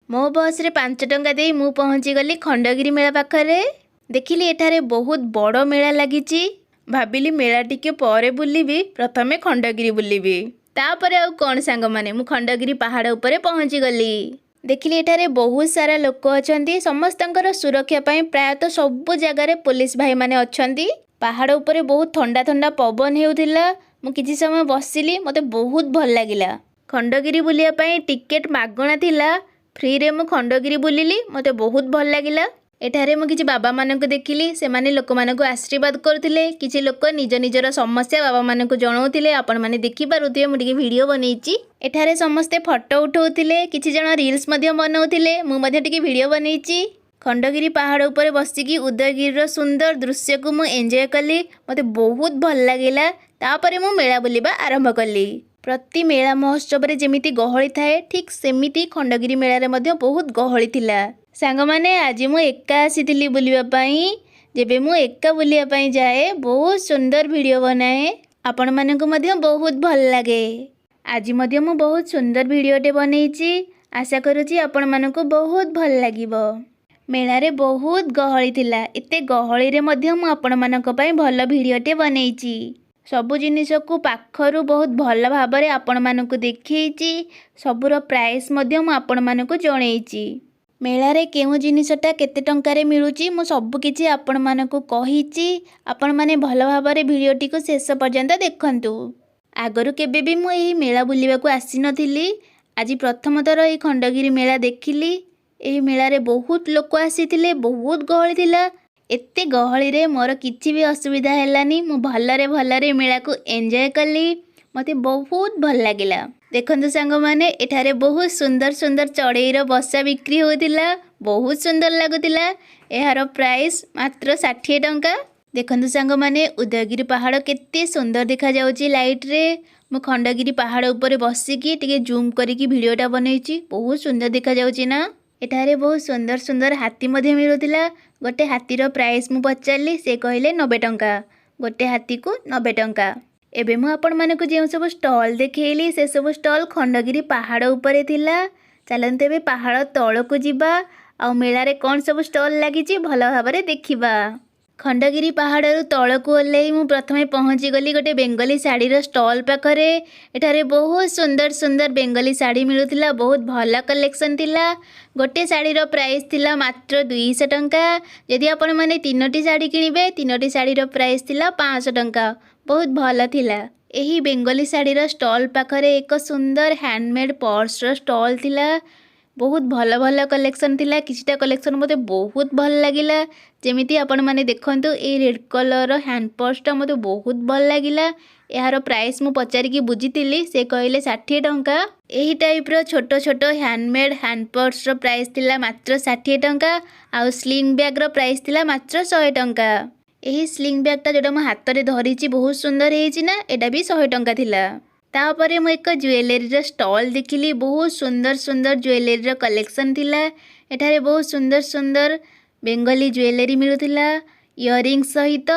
मो बस रे 5 टंका दे मु पहुँची गली खंडगिरी मेला पाखरे। देखिली एठारे बहुत बड़ मेला लगी। भाविली मेला टिके परे बुलिबी, प्रथमे खंडगिरी बुलिबी, तापरे आउ कौन सांग माने मु खंडगिरी पहाड़ उपरे पहुँची गली। देखिली एठारे बहुत सारा लोक अछंती। समस्तंकर सुरक्षा पई प्रायतः सब जगार पुलिस भाई माने अछंती। पहाड़ उपरे बहुत ठंडा ठंडा पवन हेउथिला। मु किछि समय बसिली, मते बहुत भल लागिला। खंडगिरी बुलिया पई टिकेट मागणा थिला। फ्री रे मु खंडगिरी बुलिली, मते बहुत भल लागिला। एठारे मु किछि बाबा मानक देखिली, से माने लोक मानक आशीर्वाद करथिले। किछि लोक निज निजर समस्या बाबा मानक जणाउथिले। आपण माने देखि पारुथिबे, मु टिके वीडियो बनैछि। एठारे समस्ते फोटो उठाउथिले, किछि जण रील्स मध्ये बनाउथिले। मु मध्ये टिके वीडियो बनैछि। खंडगिरी पहाड़ ऊपर बसिकी उदयगिरी सुंदर दृश्य को मु एंजॉय कली। मते बहुत भल लागिला। तापरे मु मेला बुलिबा आरंभ कली। प्रति मेला महोत्सव रे जेमिति गहଳି थाए, ठीक सेमिति खंडगिरी मेला रे मध्ये बहुत गहଳି थिला। सांग माने आज मु एका आसीथिली बुलिबा पई। जेबे मु एका बुलिया पई जाए, बहुत सुंदर वीडियो बनाए। आपण मानक मध्ये बहुत भल लागे। आज मध्ये मु बहुत सुंदर वीडियोटे बनैछि। आशा करूछि आपण मानक बहुत भल लागिबो। मेला रे बहुत गहଳି थिला। एते गहଳି रे मध्ये मु आपण मानक पई भल वीडियोटे बनैछि। सबु जिनिस को पाखरु बहुत भल भाबरे आपण मानक देखैछि। सबुर प्राइस मध्ये मु आपण मानक जणैछि। मेला रे केउ जिनिसटा केते टंका रे मिलुछि, मु सब किछि आपण मानक कहिछि। आपण माने भल भाबरे वीडियोटी को शेष पर्यंत देखंतु। आगरु केबे भी मु एही मेला बुलिबा को आसी नथिली। आज प्रथम थर एही खंडगिरी मेला देखिली। एही मेला रे बहुत लोक आसीथिले, बहुत गहଳି थिला। एते गहଳି रे मोर किछि भी असुविधा हेलानी। मु भलरे मेला को एंजॉय कली। मते बहुत भल लागिला। देखंतु सांग माने एठारे बहुत सुंदर सुंदर चढ़ेईर बसा बिक्री होतिला। बहुत सुंदर लागुतिला। एहार प्राइस मात्र 60 टंका। देखंतु सांग माने उदयगिरी पहाड़ केते सुंदर देखा जाउची लाइट रे। मु खंडगिरी पहाड़ ऊपर बसिकी टिके जूम करिकी वीडियोटा बनैछि। बहुत सुंदर देखा जाउची ना। एठारे बहुत सुंदर सुंदर हाथी मध्ये मिलुतिला। गोटे हाथीर प्राइस मु पचारली, से कहले 90 टंका। गोटे हाथी को 90 टंका। एबे मु आपण मानक जे सब स्टॉल देखैली, से सब स्टॉल खंडगिरी पहाड़ ऊपर थिला। चलंते एबे पहाड़ तळको जिबा आ मेला रे कोन सब स्टॉल लागिची भल भाबरे देखिबा। खंडगिरी पहाड़रू तळको ओल्लै मु प्रथमे पहुँची गली गोटे बेंगली साड़ीर स्टॉल पाखरे। एठारे बहुत सुंदर सुंदर बेंगली साड़ी मिलुथिला। बहुत भल कलेक्शन थिला। गोटे साड़ीर प्राइस थिला मात्र 200 टंका। यदि आपण माने 3टी साड़ी किनिबे, 3टी साड़ीर प्राइस थिला 500 टंका। बहुत भल थिला। एही बेंगली साड़ीर स्टॉल पाखरे एक सुंदर हैंडमेड पर्सर स्टॉल थिला। बहुत भल भल कलेक्शन थिला। किछटा कलेक्शन मते बहुत भल लागिला। जेमिति आपण माने देखंतु ए रेड कलर हैंड पर्सटा मते बहुत भल लागिला। एहार प्राइस मु पचारिकी बुझितिली, से कहले 60 टंका। एही टाइप रो छोटो छोटो हैंडमेड हैंड पर्स रो प्राइस थिला मात्र 60 टंका। आ स्लिंग बैग रो प्राइस थिला मात्र 100 टंका। एही स्लिंग बैगटा जोटा मो हाथ रे धरिची बहुत सुंदर हेछि ना, एटा भी 100 टंका थिला। तापरे मु एक ज्वेलरी रो स्टॉल देखिली। बहुत सुंदर सुंदर ज्वेलरी रो कलेक्शन थिला। एठारे बहुत सुंदर सुंदर बेंगली ज्वेलरी मिलुथिला। इयरिंग सहित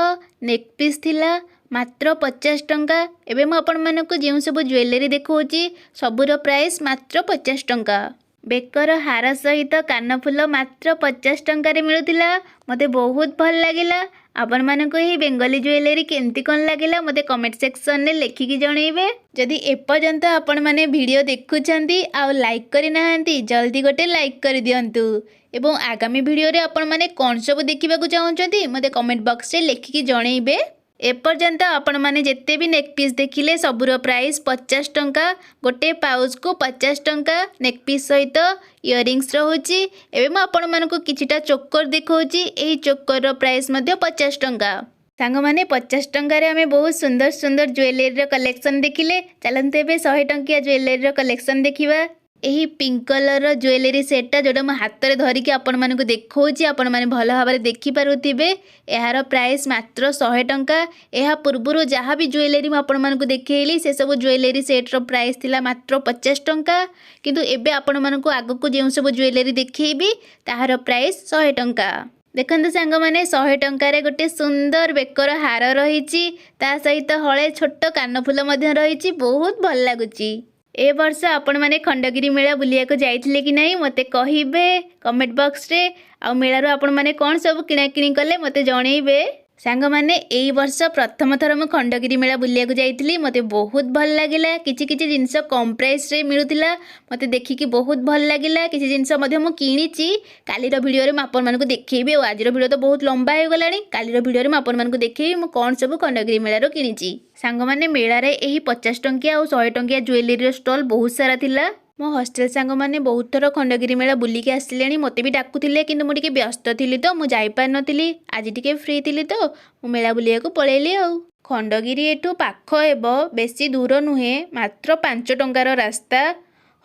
नेक पीस थिला मात्र 50 टंका। एबे मु आपण मानक जे सब ज्वेलरी देखौची, सबुर प्राइस मात्र 50 टंका। बेकर हार सहित कानफुल मात्र 50 टंका रे मिलुथिला। मते बहुत भल लागिला। आपण मानक ही बेंगली ज्वेलरी केमती कोन लागिला मते कमेंट सेक्शन ने लेखिकी जणैबे। जदि एपर्यंत आपण माने वीडियो देखुछंती आ लाइक करि नाहंती, जल्दी गोटे लाइक करि दियंतु। एवं आगामी वीडियो रे आपण माने कोन सब देखिबा को चाहउछंती मते कमेंट बॉक्स रे लेखिकी जणैबे। एपर्यंत आपण माने जेते भी नेक पीस देखिले, सबुर प्राइस 50 टंका। गोटे पाउच को 50 टंका। नेक पीस सहित इयरिंग्स रहुची। एबे म आपण मानक किछिटा चोकर देखौची। एही चोकर रो प्राइस मध्ये 50 टंका। सांग माने 50 टंका रे हमें बहुत सुंदर सुंदर ज्वेलरी रो कलेक्शन देखिले। चलंते एबे 100 टंकिया ज्वेलरी रो कलेक्शन देखिबा। एही पिंक कलर रो ज्वेलरी सेटटा जोटा म हाथ रे धरिकी आपण मानक देखौची, आपण माने भल भाबरे देखि पारुथिबे। एहार प्राइस मात्र 100 टंका। एहा पूर्वरु जहाँ भी ज्वेलरी म आपण मानक देखैली, से सब ज्वेलरी सेट रो प्राइस थिला मात्र 50 टंका। किंतु एबे आपण मानक आगको जे सब ज्वेलरी देखैबी, ताहार प्राइस 100 टंका। देखंतु सांग माने 100 टंका रे गोटे सुंदर बेकर हार रहिची। ता सहित हळे छोट कानफुल मध्ये रहिची। बहुत भल लागुची। ए वर्ष आपण माने खंडगिरी मेला बुलिया को जाइथिले कि नहीं मते कहिबे कमेंट बॉक्स रे। आ मेलारो आपण माने कोन सब किणा किणी कले मते जणैबे। सांग माने एई वर्ष प्रथम थर मु खंडगिरी मेला बुलिया को जाइथिली मते बहुत भल लागिला। किछि किछि जिंस कम प्राइस रे मिलुतिला मते देखिकी बहुत भल लागिला। किछि जिंस मध्ये मु किणीची कालीर वीडियो रे मु आपण मानको देखैबे। ओ आजिर वीडियो तो बहुत लंबा हो गलानी कालीर वीडियो रे मु आपण मानको देखैबे मु कोन सब खंडगिरी मेला रो किणीची। सांग माने मेला रे एही 50 टंकिया और 100 टंकिया ज्वेलरी स्टॉल बहुत सारा थिला। मो हॉस्टेल सांग मैंने बहुत थर खंडगिरी मेला बुलिकी आसिले मते भी डाकुले कि मुझे व्यस्त थी तो मुझे जापार नी आज टी फ्री थी तो मु मेला बुलिया को पलैली। आ खंडगिरी एठू पाख हेब बेसी दूर नुहे मात्र 5 टंकार रास्ता।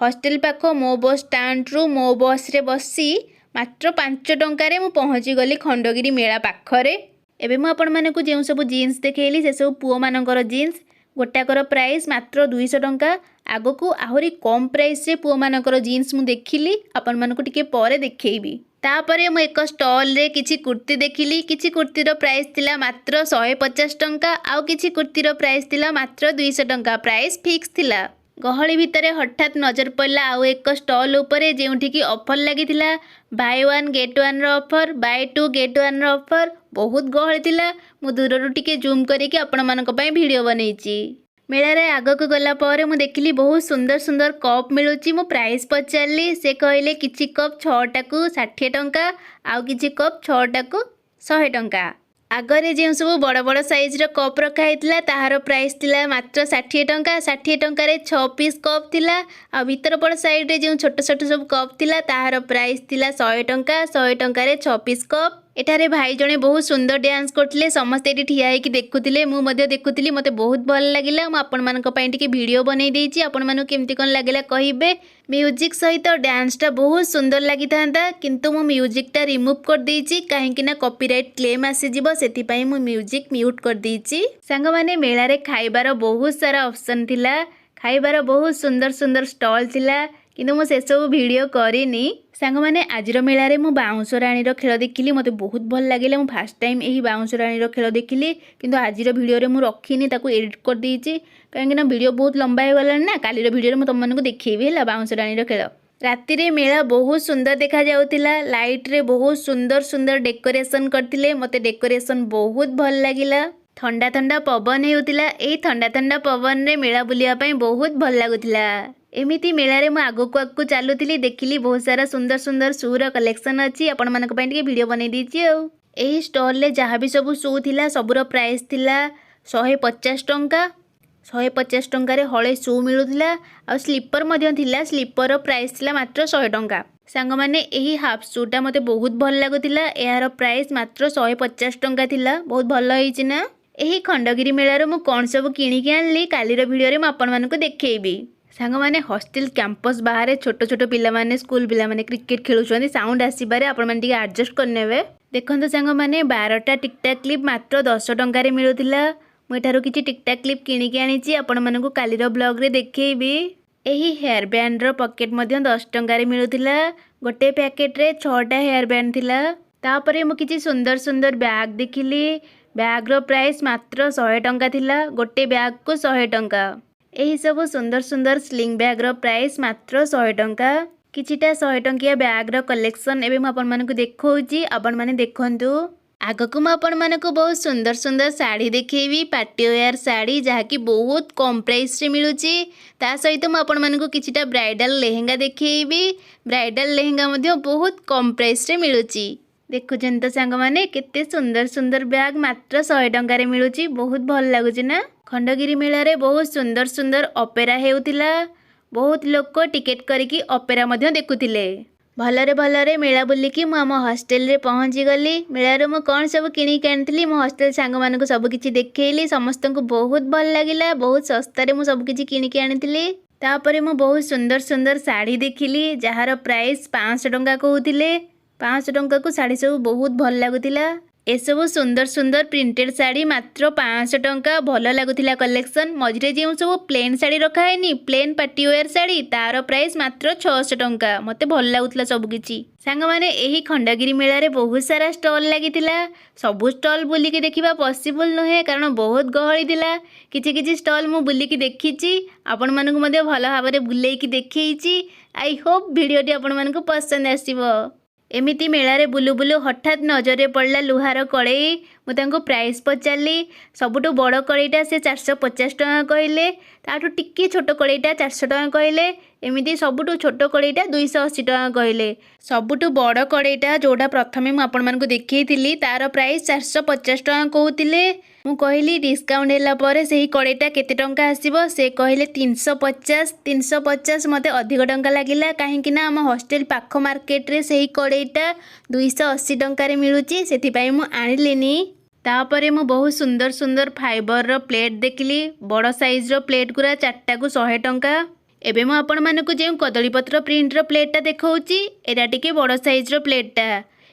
हॉस्टेल पाख मो बस स्टाण्ड रु मो बस रे बसी मात्र 5 टंकार मु पहुँची गली खंडगिरी मेला पाखरे। एबे मु आपण मानकु जेउ सब जीन्स देखैली से सब पुओ मानकर जीन्स गोटाकर प्राइस मात्र 200 टंका। आगकू आहुरी कम प्राइस से पुओ मानकर जीन्स मु देखिली आपण मानकु टिके परे देखैबी। तापरे मु एक स्टॉल रे किछि कुर्ती देखिली। किछि कुर्तीर प्राइस थिला मात्र 150 टंका आउ किछि कुर्तीर प्राइस थिला मात्र 200 टंका। प्राइस फिक्स थिला। गहली भितरे हठात नजर पड़ला आउ एक स्टॉल उपरे जेउठी की ऑफर लागिथिला बाय 1 गेट 1 रो ऑफर बाय 2 गेट 1 रो ऑफर। बहुत गहली थिला। मु दूररु टिके जूम करिके आपण मानक पई वीडियो बनैची। मेला रे आगक गला पर मु देखिली बहुत सुंदर सुंदर कप मिलुची। मु प्राइस पचारली से कहले किछि कप 6टा को 60 टंका आउ किछि कप 6टा को 100 टंका। आगरे जो सब बड़ बड़ साइज रो कप रखाइला ताहार प्राइस थिला मात्र 60 टंका। 60 टंका 6 पीस कप थिला। आ भीतर पड़ साइड रे जो छोट छोट सब कप थिला ताहार प्राइस थिला 100 टंका। 100 टंका 6 पीस कप। एठारे भाई जने बहुत सुंदर डांस करथिले समस्त एठी ठिया हेकि देखुथिले मु मध्ये देखुथिली मते बहुत भल लागिला। मु आपण मानक पई टिके वीडियो बनै देइची आपण मानु केमति कोन लागिला कहिबे। म्यूजिक सहित डांस टा बहुत सुंदर लागि थांता किंतु मु म्यूजिक टा रिमूव कर देइची काहे कि ना कॉपीराइट क्लेम आसी जिवो सेति पई मु म्यूजिक म्यूट कर देइची। संग माने मेला रे खाइबार बहुत सारा ऑप्शन थिला। खाइबार बहुत सुंदर सुंदर स्टॉल थिला किंतु मु से सब वीडियो करिनी। सांग माने आजिर मेला रे मु बाउंस राणी खेल देखिली मते बहुत भल लागिला। मु फर्स्ट टाइम एही बाउंस राणी खेल देखिली किंतु आजिर वीडियो रे मु रखिनी ताकू एडिट कर देइची काहे कि ना वीडियो बहुत लंबा हो गला ना कालीर वीडियो रे मु तुम मानकु देखैबी हला बाउंस राणी खेल। राति रे मेला बहुत सुंदर देखा जाउतिला। लाइट रे बहुत सुंदर सुंदर डेकोरेशन करथिले मते डेकोरेशन बहुत भल लागिला। ठंडा ठंडा पवन हेउतिला। एही ठंडा ठंडा पवन रे मेला बुलिया पई बहुत भल लागुतिला। एमिति मेला रे मु आगकू आगकू चालुतिली देखिली बहुत सारा सुंदर सुंदर शू रो कलेक्शन अछि आपण मानक पई टिके वीडियो बनै दीची। आ एही स्टॉल रे जहाँ भी सब शू थिला सबुर प्राइस थिला 150 टंका। 150 टंका रे हळे शू मिलुथिला। आ स्लीपर मध्य थिला स्लीपर रो प्राइस थिला मात्र 100 टंका। सांग माने एही हाफ शूटा मते बहुत भल लागुथिला। एहार प्राइस मात्र 150 टंका थिला। बहुत भल होईची ना। एही खंडगिरी मेला रो मु कोन सब किणी के आनली कालीर वीडियो रे मु आपण मानकु देखैबी। सांग माने हॉस्टेल कैंपस बाहर छोट छोट पिला माने स्कूल पिला माने क्रिकेट खेलुछंदी साउंड आसीबारे आपण माने टिके एडजस्ट करनेबे। देखंतु सांग माने 12टा टिकटैक क्लिप मात्र 10 टंका रे मिलुथिला। मु एठारो किछि टिकटैक क्लिप किणी के आनिची आपण मानकु कालीर ब्लॉग रे देखैबी। एही हेयर बैंड रो पॉकेट मध्ये 10 टंका रे मिलुथिला। गोटे पैकेट रे 6टा हेयर बैंड थिला। तापरे मु किछि सुंदर सुंदर बैग देखिली। बैग रो प्राइस मात्र 100 टंका थिला। गोटे बैग को 100 टंका। एही सब सुंदर सुंदर स्लिंग बैग रो प्राइस मात्र 100 टंका। किछिटा 100 टंकिया बैग रो कलेक्शन एबे मु आपण मानकु देखौची आपण माने देखंतु। आगकू मु आपण मानकु बहुत सुंदर सुंदर साड़ी देखैबी पार्टी वेयर साड़ी जहा कि बहुत कम प्राइस रे मिलुची। ता सहित मु आपण मानकु किछिटा ब्राइडल लेहेंगा देखैबी। ब्राइडल लेहेंगा मध्ये बहुत कम प्राइस रे मिलुची। देखुछन तो सांग माने केते सुंदर सुंदर बैग मात्र 100 टंका रे मिलुची। बहुत भल लागुची ना। खंडगिरी मेला रे बहुत सुंदर सुंदर ऑपेरा हेउतिला। बहुत लोक टिकेट करिकी ऑपेरा मध्ये देखुथिले। भलरे मेला बुलिकी मु आम हॉस्टेल रे पहुँची गली। मेला रे मु कोन सब किणी के आनथिली मो हॉस्टेल सांग मानकु सब किछि देखैली। समस्त को बहुत भल लागिला। बहुत सस्ता रे मु सब किछि किणी के आनिथिली। तापरे मु बहुत सुंदर सुंदर साड़ी देखिली जहार प्राइस 500 टंका कहउथिले। 500 टंका को साड़ी सब बहुत भल लागुतिला। एसबू सुंदर सुंदर प्रिंटेड शाड़ी मात्र 500 टंका भल लगुला कलेक्शन मझे जो सब plane sari रखाएनी plane partywear sari तार प्राइस मात्र 600 टंका मत भल लगुला सबकि सांग मैंने यही खंडगिरी मेला रे बहुत सारा स्टॉल लगी सबू स्टॉल बुलिकी देखा पॉसिबल नुहे कारण बहुत गहली थिला किछि स्टॉल मु बुलिकी देखी आपण मानकु मध्य भल भाव में बुलेकी देखी आई होप वीडियोटी आपण मानकु पसंद आसीबो। एमिति मेलारे बुलु बुलु हठात नजर पड़ला लुहार कड़ई मुझे प्राइस पचारि सबुठु बड़ कड़ईटा से 450 टका कहले ताठू टिके छोट कड़ईटा 400 टका कहले एमिति सबुठु छोट कड़ईटा 280 टका कहले सबुठु बड़ कड़ईटा जोड़ा प्रथमे मु आपण मानकु देखैथिली तार प्राइस 450 टका कहउतिले मु कहली डिस्काउंट होला परे सेही कड़ईटा केते टंका आसीबो से कहले 350 मते अधिक टंका लागिला काहेकि ना हम हॉस्टल पाख मार्केट रे सेही कड़ईटा 280 टंका रे मिलुची सेथि पई मु आनिलेनी। तापरे मु बहुत सुंदर सुंदर फाइबर रो प्लेट देखली बड़ साइज रो प्लेट गुरा 4टा को 100 टंका एबे मु आपण मानकु जे कदली पत्र प्रिंट रो प्लेटटा देखौची एटा टिके बड़ साइज रो प्लेटटा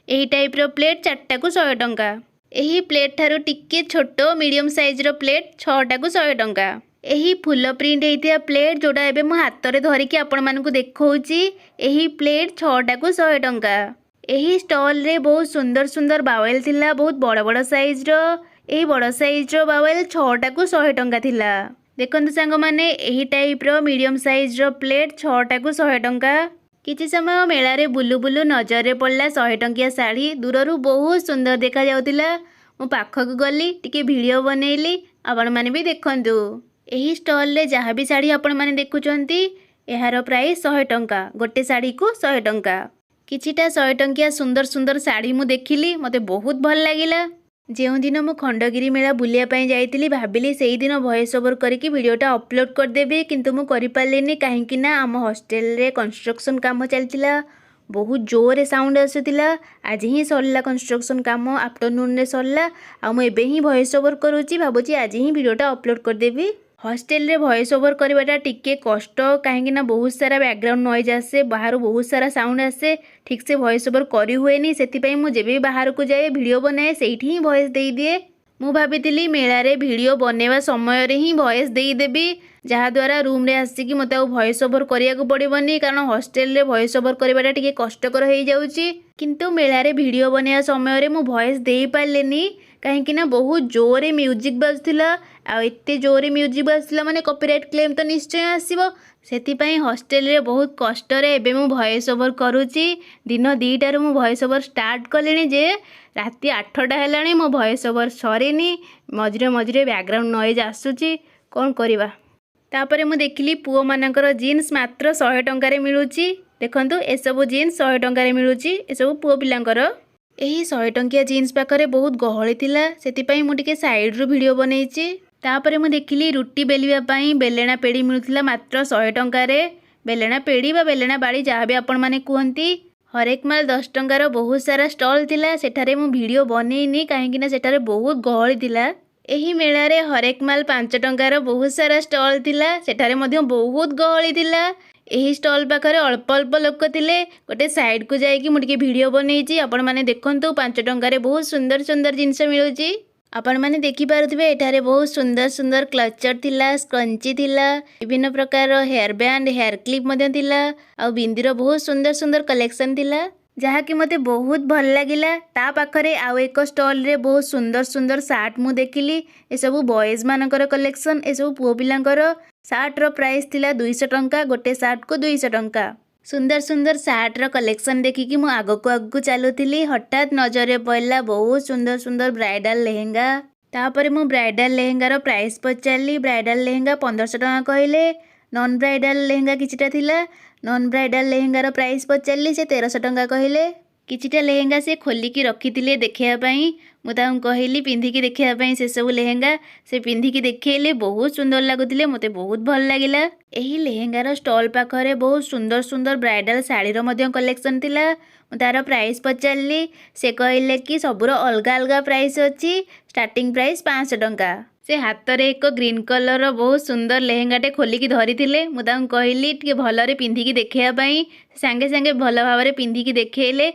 एही टाइप रो प्लेट 4टा को 100 टंका एही प्लेट थारु टिके छोटो मीडियम साइज रो प्लेट 6टा को 100 टंका एही फुल प्रिंट हेतिया प्लेट जोड़ा एबे मु हाथ रे धरिकी आपण मानकु देखौची एही प्लेट 6टा को 100 टंका एही स्टॉल रे बहुत सुंदर सुंदर बावेल थिला बहुत बड़ बड़ साइज रो एही बड़ साइज रो बावेल 6टा को 100 टंका थिला देखंतु सांग माने एही टाइप रो मीडियम साइज रो प्लेट 6टा को 100 टंका किछि समय मेला रे बुलु बुलु नजर रे पड़ला 100 टंकिया साड़ी दूररू बहुत सुंदर देखा जाउतिला मु पाखक गली टिके वीडियो बनैली आपण माने भी देखंतु एही स्टॉल रे जहाँ भी साड़ी आपण माने देखुचंती एहार प्राइस 100 टंका गोटे साड़ी को 100 टंका किछिटा 100 टंकिया सुंदर सुंदर साड़ी मु देखिली मते बहुत भल लागिला जो दिन मु खंडगिरी मेला बुलिया पई जाइतिली भाबिली सेही दिन वॉइस ओवर करके वीडियोटा अपलोड कर देबे किंतु मु करि पालेनी काहेकि ना हम हॉस्टल रे कंस्ट्रक्शन काम चलतिला बहुत जोरे साउंड आसुतिला आज ही सरला कंस्ट्रक्शन काम आफ्टरनून रे सरला आ मु एबे ही वॉइस ओवर करूची भाबुची आज ही वीडियोटा अपलोड कर देबी हॉस्टल रे वॉइस ओवर करवाटा टिके कष्ट कहीं ना बहुत सारा बैकग्राउंड नॉइज आसे बाहर बहुत सारा साउंड आसे ठीक से वॉइस ओवर करी हुएनी सेतिपई मु जेबे बाहर को जाए वीडियो बनाए सेठी ही वॉइस दे दिए मु भाबितिली मेला रे वीडियो बनेवा समय रे ही वॉइस दे देबी जहा द्वारा रूम रे आसी मते वॉइस ओवर करिया को पड़िबनी कारण हॉस्टल रे वॉइस ओवर करवाटा टिके कष्टकर हो जाउची किंतु मेला रे वीडियो बनेवा समय रे मु वॉइस दे पालेनी कहीं ना बहुत जोरे म्यूजिक बाजुला आते जोरे म्यूजिक बाजुला माने कॉपीराइट क्लेम तो निश्चय आसीबो सेतिपई हॉस्टल रे बहुत कष्ट रे एबे मु वॉइस ओवर करूची दिन 2टारू मु वॉइस ओवर स्टार्ट कलेनी जे राति 8टा हेलानी मो वॉइस ओवर सरेनी मझिरे मझिरे बैकग्राउंड नॉइज आसुची कोन करिवा तापरे मु देखिली पुओ मानकर जीन्स मात्र 100 टंका रे मिलुची देखंतु ए सब जीन्स 100 टंका रे मिलुची ए सब पुओ पिलांकर एही 100 टंकिया जीन्स पाखरे बहुत गहली थिला सेतिपई मु टिके साइड रू वीडियो बनैची तापरे मु देखिली रुटी बेलिबा पई बेलेना पेड़ी मिलुथिला मात्र 100 टंका रे बेलेना पेड़ी बा बेलेना बाड़ी जहाँ भी आपण माने कुहंती हरेक माल 10 टंकार बहुत सारा स्टॉल थिला सेठारे मु वीडियो बनैनी काहेकि ना सेठारे बहुत गहली थिला एही मेला रे हरेक माल 5 टंकार बहुत सारा स्टॉल थिला सेठारे मध्य बहुत गहली थिला एही स्टॉल पाखरे अल्प अल्प लोक थिले गोटे साइड को जाइकी मु टिके वीडियो बनैची आपण माने देखंतु 5 टंकार बहुत सुंदर सुंदर जिनस मिलुची आपण माने देखि पारुथिबे एठारे बहुत सुंदर सुंदर क्लचर थिला स्क्रंची थिला विभिन्न प्रकार हेयर बैंड हेयर क्लिप मध्य थिला आ बिंदीर बहुत सुंदर सुंदर कलेक्शन थिला जहा कि मते बहुत भल लागिला ता पाखरे आउ एक स्टॉल रे बहुत सुंदर सुंदर शार्ट मु देखिली ए सब बॉयज मानकर कलेक्शन ए सब पुओ पिलांकर शार्ट रो प्राइस थिला 200 टंका गोटे शार्ट को 200 टंका सुंदर सुंदर शार्ट रो कलेक्शन देखिकी मु आगको चलुथिली हठात नजर रे पड़ला बहुत सुंदर सुंदर ब्राइडल लेहेंगा तापरे मु ब्राइडल लेहेंगा रो प्राइस पचारली ब्राइडल लेहेंगा 1500 टका कहले नॉन ब्राइडल लेहेंगा किछिटा थिला नॉन ब्राइडल लेहेंगा रो प्राइस पचारली से 1300 टका कहले किछिटा लेहेंगा से खोलिकी रखिथिले देखिया पई मु ताऊ कहली पिंधिकी देखिया पई से सब लेहेंगा से पिंधिकी देखैले बहुत सुंदर लागुथिले मते बहुत भल लागिला एही लेहेंगा रो स्टॉल पाखरे बहुत सुंदर सुंदर ब्राइडल साड़ी रो मध्य कलेक्शन थिला मु तार प्राइस पचारली से कहले कि सबुर अलगा अलगा प्राइस अछि स्टार्टिंग प्राइस 500 टंका से हाथ रे एक ग्रीन कलर बहुत सुंदर लेहेंगाटे खोलिकी धरिथिले मु ताऊ कहली टिके भलरे पिंधिकी देखिया पई सांगे सांगे भल भाव रे पिंधिकी देखैले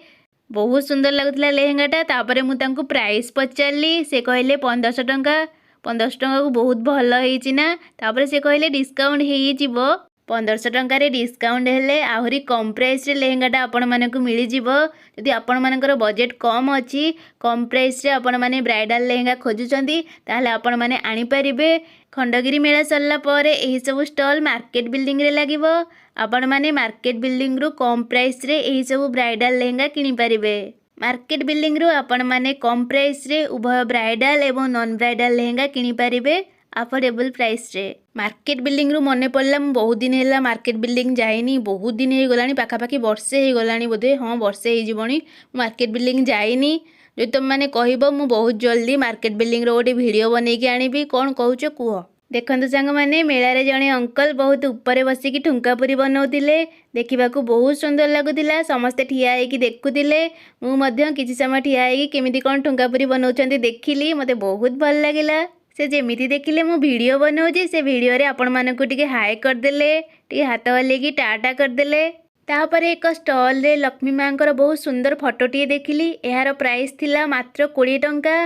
ବହୁତ ସୁନ୍ଦର ଲାଗୁଥିଲା ଲେହେଙ୍ଗାଟା। ତାପରେ ମୁଁ ତାଙ୍କୁ ପ୍ରାଇସ୍ ପଚାରିଲି, ସେ କହିଲେ 1500 ଟଙ୍କା। 1500 ଟଙ୍କାକୁ ବହୁତ ଭଲ ହେଇଛି ନା? ତାପରେ ସେ କହିଲେ ଡିସ୍କାଉଣ୍ଟ ହେଇଯିବ, 1500 ଟଙ୍କାରେ ଡିସ୍କାଉଣ୍ଟ ହେଲେ ଆହୁରି କମ୍ ପ୍ରାଇସ୍ରେ ଲେହେଙ୍ଗାଟା ଆପଣମାନଙ୍କୁ ମିଳିଯିବ। ଯଦି ଆପଣମାନଙ୍କର ବଜେଟ୍ କମ୍ ଅଛି, କମ୍ ପ୍ରାଇସ୍ରେ ଆପଣମାନେ ବ୍ରାଇଡ଼ାଲ୍ ଲେହେଙ୍ଗା ଖୋଜୁଛନ୍ତି, ତାହେଲେ ଆପଣମାନେ ଆଣିପାରିବେ। ଖଣ୍ଡଗିରି ମେଳା ସରିଲା ପରେ ଏହିସବୁ ଷ୍ଟଲ୍ ମାର୍କେଟ ବିଲ୍ଡିଂରେ ଲାଗିବ। ଆପଣମାନେ ମାର୍କେଟ ବିଲ୍ଡିଂରୁ କମ୍ ପ୍ରାଇସ୍ରେ ଏହିସବୁ ବ୍ରାଇଡ଼ାଲ୍ ଲେହେଙ୍ଗା କିଣିପାରିବେ। ମାର୍କେଟ ବିଲ୍ଡିଂରୁ ଆପଣମାନେ କମ୍ ପ୍ରାଇସ୍ରେ ଉଭୟ ବ୍ରାଇଡ଼ାଲ୍ ଏବଂ ନନ୍ ବ୍ରାଇଡ଼ାଲ୍ ଲେହେଙ୍ଗା କିଣିପାରିବେ ଆଫୋର୍ଡେବଲ୍ ପ୍ରାଇସ୍ରେ। ମାର୍କେଟ ବିଲ୍ଡିଂରୁ ମନେ ପଡ଼ିଲା, ମୁଁ ବହୁତ ଦିନ ହେଲା ମାର୍କେଟ ବିଲ୍ଡିଂ ଯାଇନି, ବହୁତ ଦିନ ହେଇଗଲାଣି, ପାଖାପାଖି ବର୍ଷେ ହେଇଗଲାଣି ବୋଧେ, ହଁ ବର୍ଷେ ହେଇଯିବଣି ମୁଁ ମାର୍କେଟ ବିଲ୍ଡିଂ ଯାଇନି। ଯଦି ତୁମେମାନେ କହିବ, ମୁଁ ବହୁତ ଜଲ୍ଦି ମାର୍କେଟ ବିଲ୍ଡିଂର ଗୋଟେ ଭିଡ଼ିଓ ବନେଇକି ଆଣିବି। କ'ଣ କହୁଛ କୁହ? ଦେଖନ୍ତୁ ସାଙ୍ଗମାନେ, ମେଳାରେ ଜଣେ ଅଙ୍କଲ ବହୁତ ଉପରେ ବସିକି ଠୁଙ୍କା ପୁରି ବନାଉଥିଲେ। ଦେଖିବାକୁ ବହୁତ ସୁନ୍ଦର ଲାଗୁଥିଲା। ସମସ୍ତେ ଠିଆ ହେଇକି ଦେଖୁଥିଲେ। ମୁଁ ମଧ୍ୟ କିଛି ସମୟ ଠିଆ ହେଇକି କେମିତି କ'ଣ ଠୁଙ୍କା ପୁରି ବନାଉଛନ୍ତି ଦେଖିଲି। ମୋତେ ବହୁତ ଭଲ ଲାଗିଲା। ସେ ଯେମିତି ଦେଖିଲେ ମୁଁ ଭିଡ଼ିଓ ବନାଉଛି, ସେ ଭିଡ଼ିଓରେ ଆପଣମାନଙ୍କୁ ଟିକେ ହାଏ କରିଦେଲେ, ଟିକେ ହାତ ହଲେଇକି ଟାଟା କରିଦେଲେ। ତାପରେ ଏକ ଷ୍ଟଲ୍ରେ ଲକ୍ଷ୍ମୀ ମାଙ୍କର ବହୁତ ସୁନ୍ଦର ଫଟୋଟିଏ ଦେଖିଲି। ଏହାର ପ୍ରାଇସ୍ ଥିଲା ମାତ୍ର 20 ଟଙ୍କା।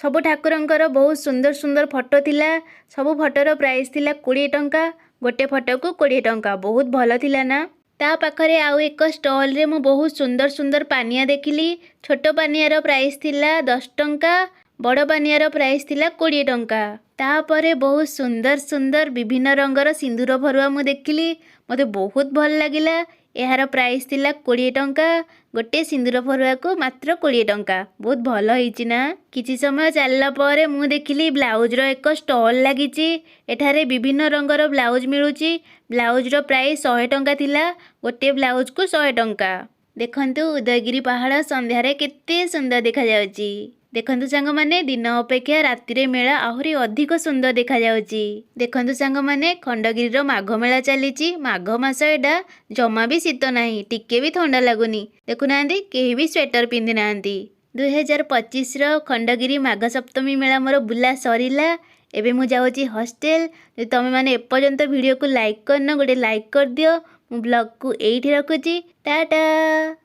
ସବୁ ଠାକୁରଙ୍କର ବହୁତ ସୁନ୍ଦର ସୁନ୍ଦର ଫଟୋ ଥିଲା। ସବୁ ଫଟୋର ପ୍ରାଇସ୍ ଥିଲା 20 ଟଙ୍କା। ଗୋଟେ ଫଟୋକୁ 20 ଟଙ୍କା। ବହୁତ ଭଲ ଥିଲା ନା? ତା ପାଖରେ ଆଉ ଏକ ଷ୍ଟଲ୍ରେ ମୁଁ ବହୁତ ସୁନ୍ଦର ସୁନ୍ଦର ପାନିଆ ଦେଖିଲି। ଛୋଟ ପାନିଆର ପ୍ରାଇସ୍ ଥିଲା 10 ଟଙ୍କା, ବଡ଼ ପାନିଆର ପ୍ରାଇସ୍ ଥିଲା 20 ଟଙ୍କା। ତାପରେ ବହୁତ ସୁନ୍ଦର ସୁନ୍ଦର ବିଭିନ୍ନ ରଙ୍ଗର ସିନ୍ଦୁର ଭରୁଆ ମୁଁ ଦେଖିଲି। ମୋତେ ବହୁତ ଭଲ ଲାଗିଲା। ଏହାର ପ୍ରାଇସ୍ ଥିଲା 20 ଟଙ୍କା। ଗୋଟିଏ ସିନ୍ଦୁର ଭରୁଆକୁ ମାତ୍ର 20 ଟଙ୍କା। ବହୁତ ଭଲ ହେଇଛି ନା? କିଛି ସମୟ ଚାଲିଲା ପରେ ମୁଁ ଦେଖିଲି ବ୍ଲାଉଜ୍ର ଏକ ଷ୍ଟଲ୍ ଲାଗିଛି। ଏଠାରେ ବିଭିନ୍ନ ରଙ୍ଗର ବ୍ଲାଉଜ୍ ମିଳୁଛି। ବ୍ଲାଉଜ୍ର ପ୍ରାଇସ୍ 100 ଟଙ୍କା ଥିଲା। ଗୋଟିଏ ବ୍ଲାଉଜ୍କୁ 100 ଟଙ୍କା। ଦେଖନ୍ତୁ ଉଦୟଗିରି ପାହାଡ଼ ସନ୍ଧ୍ୟାରେ କେତେ ସୁନ୍ଦର ଦେଖାଯାଉଛି। ଦେଖନ୍ତୁ ସାଙ୍ଗମାନେ, ଦିନ ଅପେକ୍ଷା ରାତିରେ ମେଳା ଆହୁରି ଅଧିକ ସୁନ୍ଦର ଦେଖାଯାଉଛି। ଦେଖନ୍ତୁ ସାଙ୍ଗମାନେ, ଖଣ୍ଡଗିରିର ମାଘ ମେଳା ଚାଲିଛି। ମାଘ ମାସ ଏଇଟା, ଜମା ବି ଶୀତ ନାହିଁ, ଟିକେ ବି ଥଣ୍ଡା ଲାଗୁନି। ଦେଖୁନାହାନ୍ତି, କେହି ବି ସ୍ୱେଟର ପିନ୍ଧି ନାହାନ୍ତି। 2025ର ଖଣ୍ଡଗିରି ମାଘ ସପ୍ତମୀ ମେଳା ମୋର ବୁଲା ସରିଲା। ଏବେ ମୁଁ ଯାଉଛି ହଷ୍ଟେଲ। ଯଦି ତୁମେମାନେ ଏପର୍ଯ୍ୟନ୍ତ ଭିଡ଼ିଓକୁ ଲାଇକ୍ କରିନ, ଗୋଟେ ଲାଇକ୍ କରିଦିଅ। ମୁଁ ବ୍ଲଗ୍କୁ ଏଇଠି ରଖୁଛି। ଟାଟା।